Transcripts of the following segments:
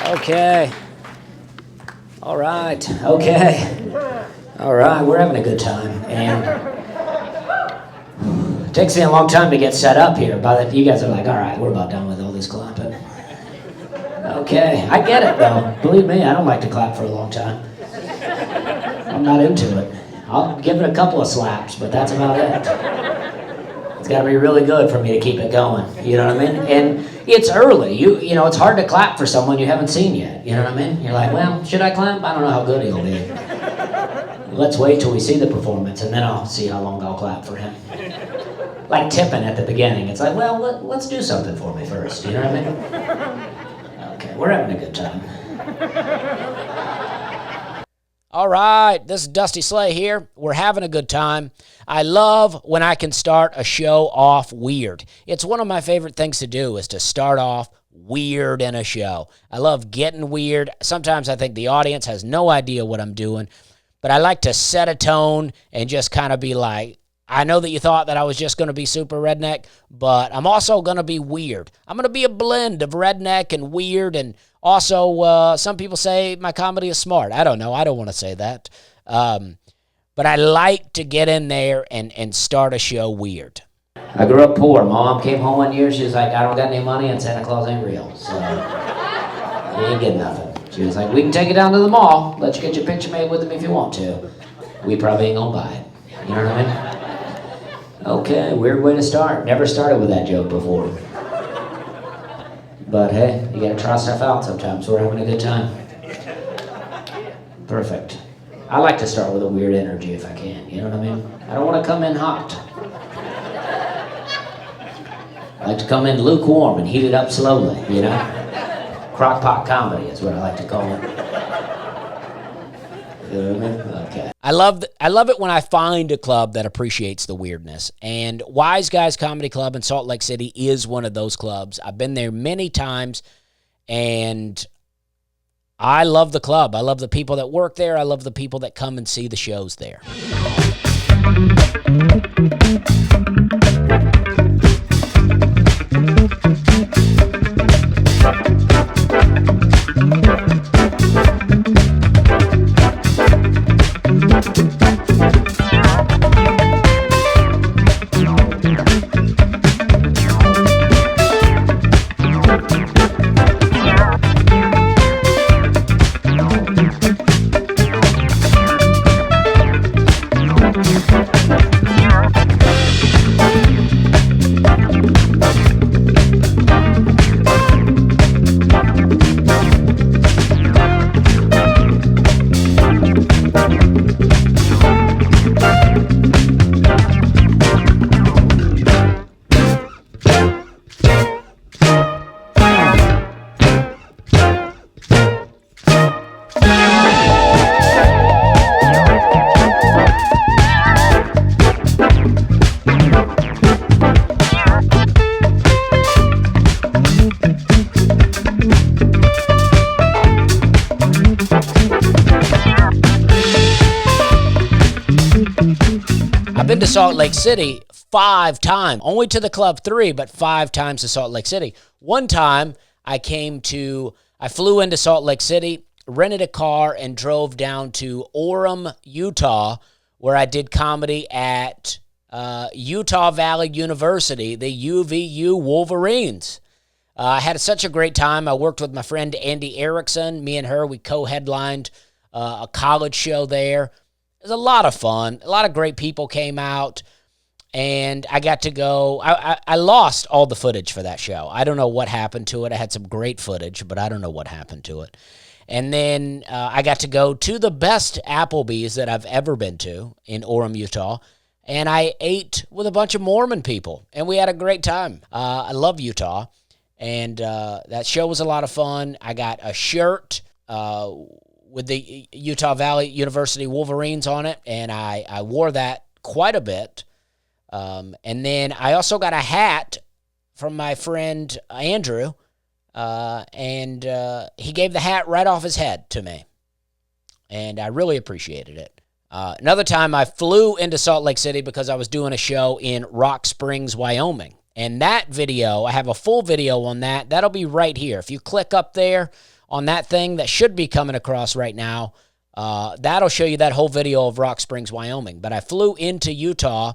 Okay. All right. Okay. All right. We're having a good time, and it takes me a long time to get set up here. You guys are like, all right, we're about done with all this clapping. Okay. I get it though. Believe me, I don't like to clap for a long time. I'm not into it. I'll give it a couple of slaps, but that's about it. It's got to be really good for me to keep it going. You know what I mean? And it's early. You know, it's hard to clap for someone you haven't seen yet. You know what I mean? You're like, well, should I clap? I don't know how good he'll be. Let's wait till we see the performance, and then I'll see how long I'll clap for him. Like tipping at the beginning. It's like, well, let's do something for me first. You know what I mean? Okay, we're having a good time. All right, this is Dusty Slay here. We're having a good time. I love when I can start a show off weird. It's one of my favorite things to do is to start off weird in a show. I love getting weird. Sometimes I think the audience has no idea what I'm doing, but I like to set a tone and just kind of be like, I know that you thought that I was just going to be super redneck, but I'm also going to be weird. I'm going to be a blend of redneck and weird, and also some people say my comedy is smart. I don't know. I don't want to say that. But I like to get in there and start a show weird. I grew up poor. Mom came home one year. She was like, I don't got any money and Santa Claus ain't real. So you ain't getting nothing. She was like, we can take it down to the mall. Let you get your picture made with him if you want to. We probably ain't going to buy it. You know what I mean? Okay, weird way to start. Never started with that joke before. But hey, you gotta try stuff out sometimes. We're having a good time. Perfect. I like to start with a weird energy if I can, you know what I mean? I don't want to come in hot. I like to come in lukewarm and heat it up slowly, you know? Crock pot comedy is what I like to call it. You know what I mean? Okay. I love it when I find a club that appreciates the weirdness. And Wise Guys Comedy Club in Salt Lake City is one of those clubs. I've been there many times, and I love the club. I love the people that work there. I love the people that come and see the shows there. I've been to Salt Lake City 5 times, only to the club 3, but 5 times to Salt Lake City. One time I flew into Salt Lake City, rented a car, and drove down to Orem, Utah, where I did comedy at Utah Valley University, the UVU Wolverines. I had such a great time. I worked with my friend Andy Erickson. Me and her, we co-headlined a college show there. It was a lot of fun. A lot of great people came out, and I got to go. I lost all the footage for that show. I don't know what happened to it. I had some great footage, but I don't know what happened to it. And then I got to go to the best Applebee's that I've ever been to in Orem, Utah, and I ate with a bunch of Mormon people, and we had a great time. I love Utah, and that show was a lot of fun. I got a shirt with the Utah Valley University Wolverines on it, and I wore that quite a bit. And then I also got a hat from my friend Andrew, and he gave the hat right off his head to me, and I really appreciated it. Another time I flew into Salt Lake City because I was doing a show in Rock Springs, Wyoming. And that video, I have a full video on that. That'll be right here. If you click up there on that thing that should be coming across right now. That'll show you that whole video of Rock Springs, Wyoming. But I flew into Utah,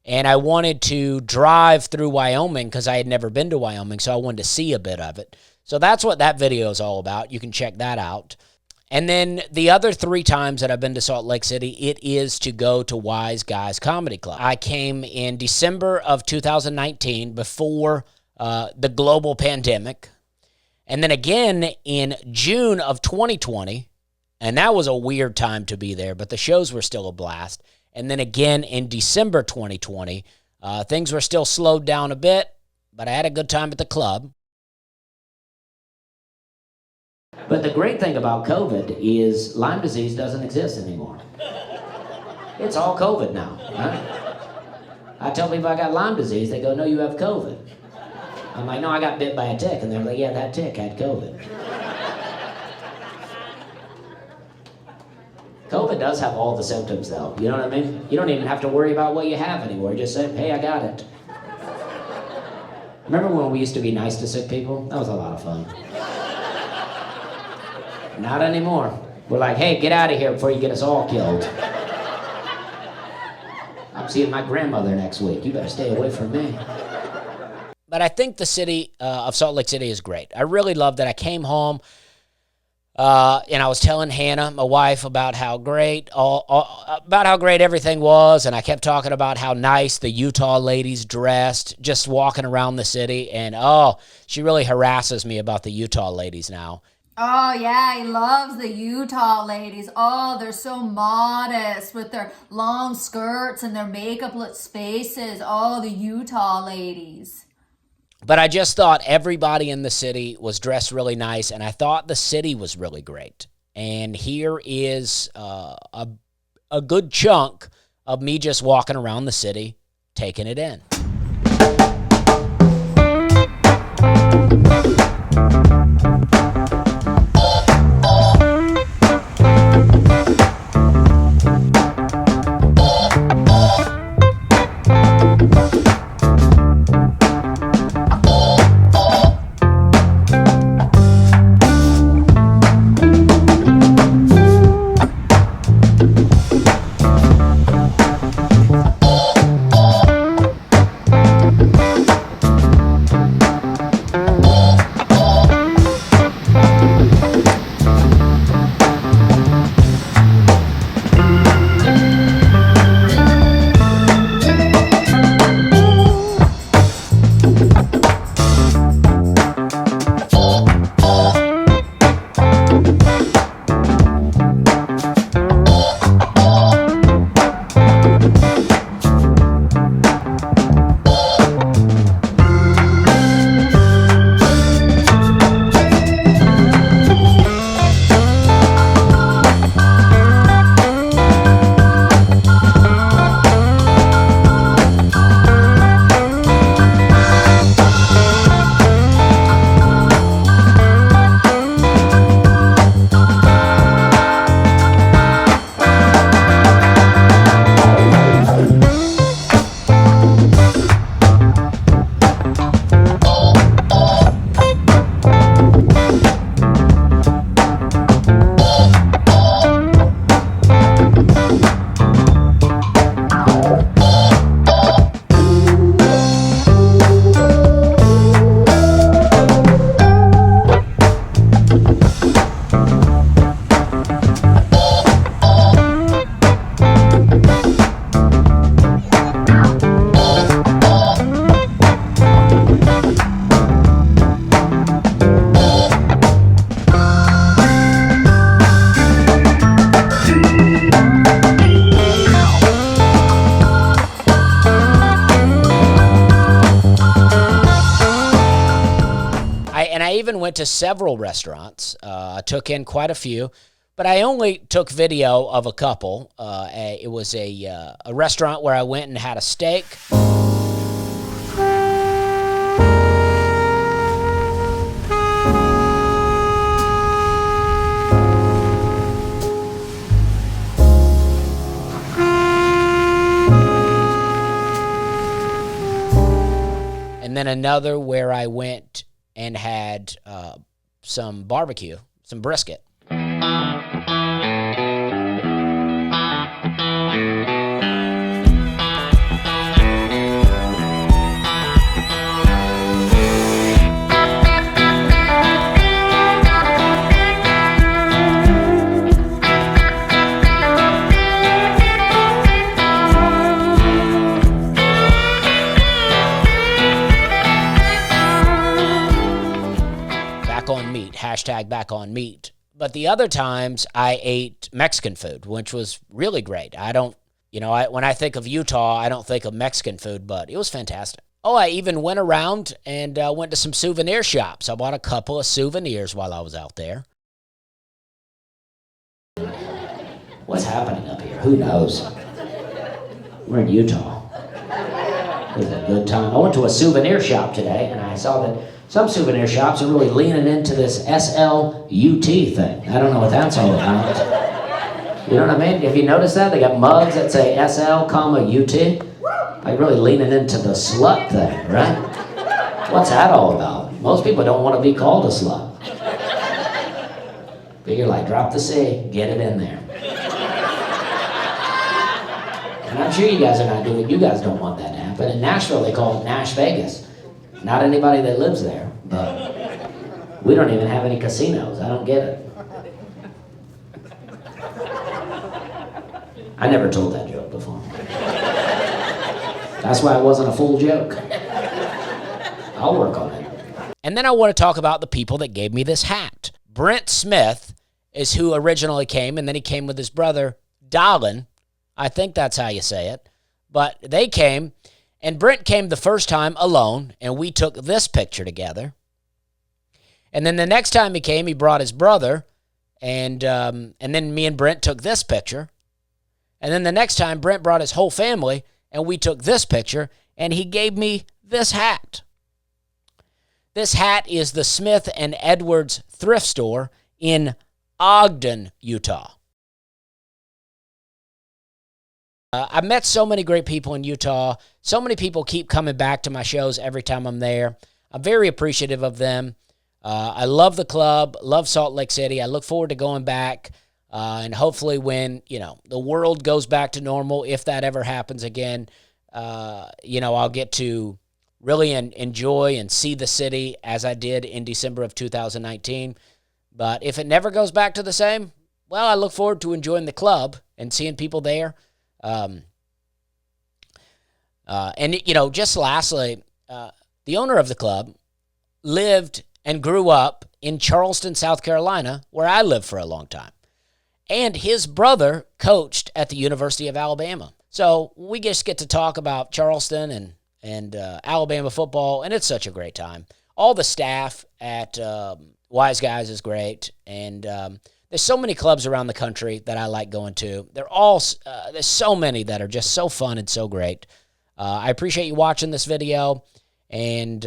and I wanted to drive through Wyoming because I had never been to Wyoming, so I wanted to see a bit of it. So that's what that video is all about. You can check that out. And then the other 3 times that I've been to Salt Lake City, it is to go to Wise Guys Comedy Club. I came in December of 2019 before the global pandemic. And then again in June of 2020, and that was a weird time to be there, but the shows were still a blast. And then again in December 2020, things were still slowed down a bit, but I had a good time at the club. But the great thing about COVID is Lyme disease doesn't exist anymore. It's all COVID now. Huh? I tell people I got Lyme disease, they go, no, you have COVID. I'm like, no, I got bit by a tick. And they're like, yeah, that tick had COVID. COVID does have all the symptoms, though. You know what I mean? You don't even have to worry about what you have anymore. You just say, hey, I got it. Remember when we used to be nice to sick people? That was a lot of fun. Not anymore. We're like, hey, get out of here before you get us all killed. I'm seeing my grandmother next week. You better stay away from me. But I think the city of Salt Lake City is great. I really love that. I came home and I was telling Hannah, my wife, about how great everything was, and I kept talking about how nice the Utah ladies dressed, just walking around the city. And she really harasses me about the Utah ladies now. Oh, yeah, he loves the Utah ladies. Oh, they're so modest with their long skirts and their makeupless faces. Oh, the Utah ladies. But I just thought everybody in the city was dressed really nice, and I thought the city was really great. And here is a good chunk of me just walking around the city, taking it in. I even went to several restaurants. I took in quite a few, but I only took video of a couple. It was a restaurant where I went and had a steak. And then another where I went and had some barbecue, some brisket. On meat, hashtag back on meat. But the other times I ate Mexican food, which was really great. When I think of Utah, I don't think of Mexican food, but it was fantastic. Oh, I even went around and went to some souvenir shops. I bought a couple of souvenirs while I was out there. What's happening up here? Who knows? We're in Utah. It was a good time. I went to a souvenir shop today, and I saw that some souvenir shops are really leaning into this SLUT thing. I don't know what that's all about. You know what I mean? Have you noticed that? They got mugs that say SL, UT. Like really leaning into the slut thing, right? What's that all about? Most people don't want to be called a slut. But you're like, drop the C, get it in there. And I'm sure you guys are not doing, you guys don't want that to happen. In Nashville, they call it Nash Vegas. Not anybody that lives there, but we don't even have any casinos. I don't get it. I never told that joke before. That's why it wasn't a full joke. I'll work on it. And then I want to talk about the people that gave me this hat. Brent Smith is who originally came, and then he came with his brother, Dallin. I think that's how you say it. But they came. And Brent came the first time alone, and we took this picture together. And then the next time he came, he brought his brother, and then me and Brent took this picture. And then the next time, Brent brought his whole family, and we took this picture, and he gave me this hat. This hat is the Smith & Edwards thrift store in Ogden, Utah. I've met so many great people in Utah. So many people keep coming back to my shows every time I'm there. I'm very appreciative of them. I love the club, love Salt Lake City. I look forward to going back, and hopefully when, the world goes back to normal, if that ever happens again, I'll get to really enjoy and see the city as I did in December of 2019. But if it never goes back to the same, well, I look forward to enjoying the club and seeing people there. Just lastly, the owner of the club lived and grew up in Charleston, South Carolina, where I lived for a long time. And his brother coached at the University of Alabama. So we just get to talk about Charleston and Alabama football, and it's such a great time. All the staff at Wise Guys is great, and there's so many clubs around the country that I like going to. There's so many that are just so fun and so great. I appreciate you watching this video, and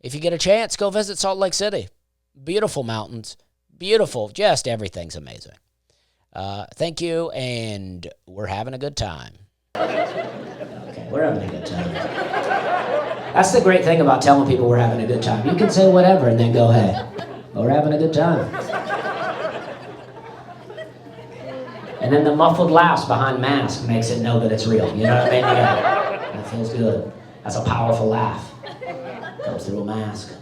if you get a chance, go visit Salt Lake City. Beautiful mountains, beautiful, just everything's amazing. Thank you, and we're having a good time. Okay, we're having a good time. That's the great thing about telling people we're having a good time. You can say whatever and then go, hey, we're having a good time. And then the muffled laughs behind mask makes it know that it's real. You know what I mean? Yeah, that feels good. That's a powerful laugh. Comes through a mask.